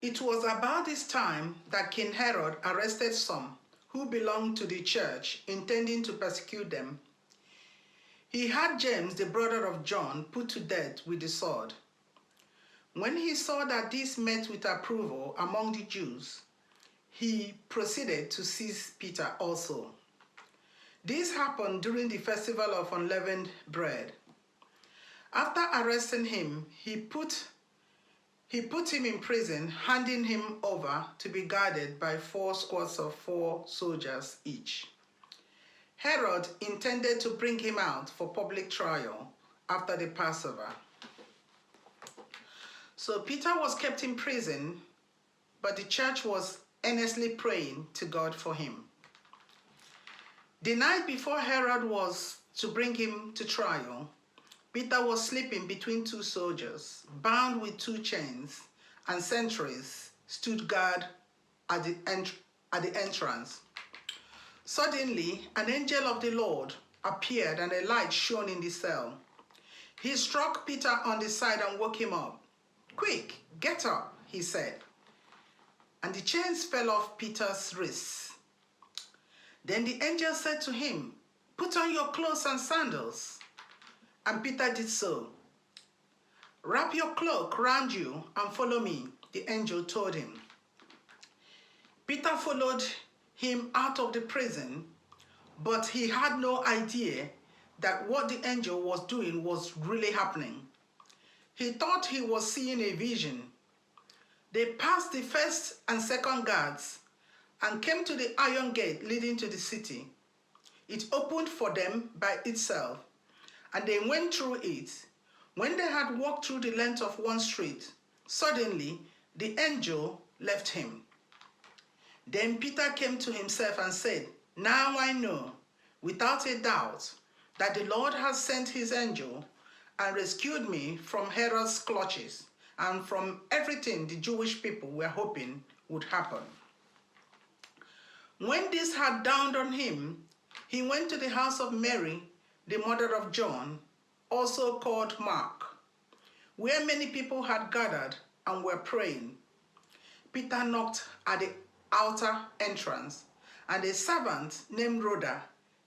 It was about this time that King Herod arrested some who belonged to the church, intending to persecute them. He had James, the brother of John, put to death with the sword. When he saw that this met with approval among the Jews, he proceeded to seize Peter also. This happened during the festival of unleavened bread. After arresting him, he put him in prison, handing him over to be guarded by 4 squads of 4 soldiers each. Herod intended to bring him out for public trial after the Passover. So Peter was kept in prison, but the church was earnestly praying to God for him. The night before Herod was to bring him to trial, Peter was sleeping between 2 soldiers, bound with 2 chains, and sentries stood guard at the entrance. Suddenly, an angel of the Lord appeared, and a light shone in the cell. He struck Peter on the side and woke him up. "Quick, get up," he said. And the chains fell off Peter's wrists. Then the angel said to him, "Put on your clothes and sandals." And Peter did so. "Wrap your cloak round you and follow me," the angel told him. Peter followed him out of the prison, but he had no idea that what the angel was doing was really happening. He thought he was seeing a vision. They passed the first and second guards and came to the iron gate leading to the city. It opened for them by itself, and they went through it. When they had walked through the length of one street, suddenly the angel left him. Then Peter came to himself and said, "Now I know, without a doubt, that the Lord has sent his angel and rescued me from Herod's clutches and from everything the Jewish people were hoping would happen." When this had dawned on him, he went to the house of Mary, the mother of John, also called Mark, where many people had gathered and were praying. Peter knocked at the outer entrance, and a servant named Rhoda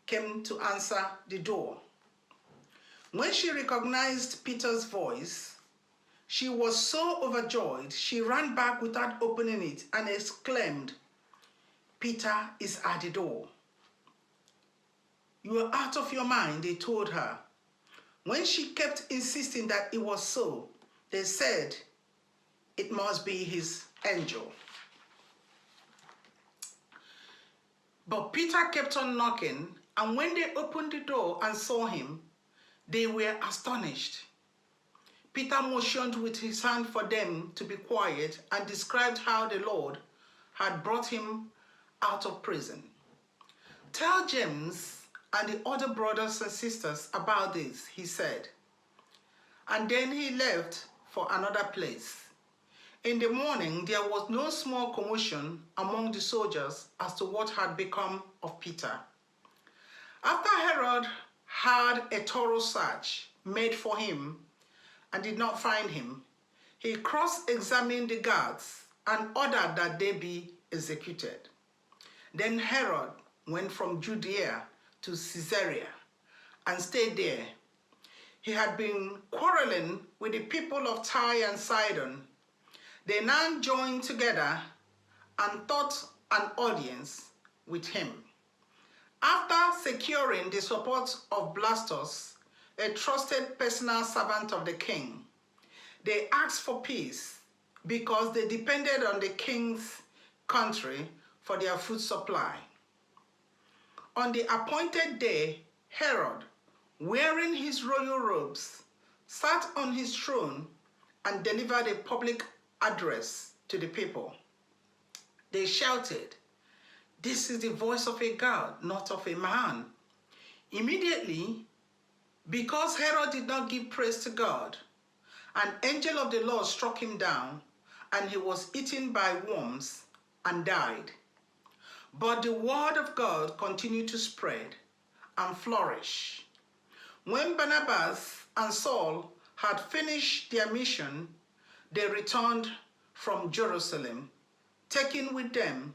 came to answer the door. When she recognized Peter's voice, she was so overjoyed she ran back without opening it and exclaimed, "Peter is at the door." "You are out of your mind," they told her. When she kept insisting that it was so, they said, "It must be his angel." But Peter kept on knocking, and when they opened the door and saw him, they were astonished. Peter motioned with his hand for them to be quiet and described how the Lord had brought him out of prison. "Tell James and the other brothers and sisters about this," he said. And then he left for another place. In the morning, there was no small commotion among the soldiers as to what had become of Peter. After Herod had a thorough search made for him and did not find him, he cross-examined the guards and ordered that they be executed. Then Herod went from Judea to Caesarea and stayed there. He had been quarreling with the people of Tyre and Sidon. They now joined together and sought an audience with him. After securing the support of Blastus, a trusted personal servant of the king, they asked for peace because they depended on the king's country for their food supply. On the appointed day, Herod, wearing his royal robes, sat on his throne and delivered a public address to the people. They shouted, "This is the voice of a God, not of a man." Immediately, because Herod did not give praise to God, an angel of the Lord struck him down, and he was eaten by worms and died. But the word of God continued to spread and flourish. When Barnabas and Saul had finished their mission, they returned from Jerusalem, taking with them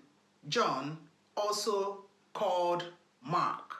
John, also called Mark.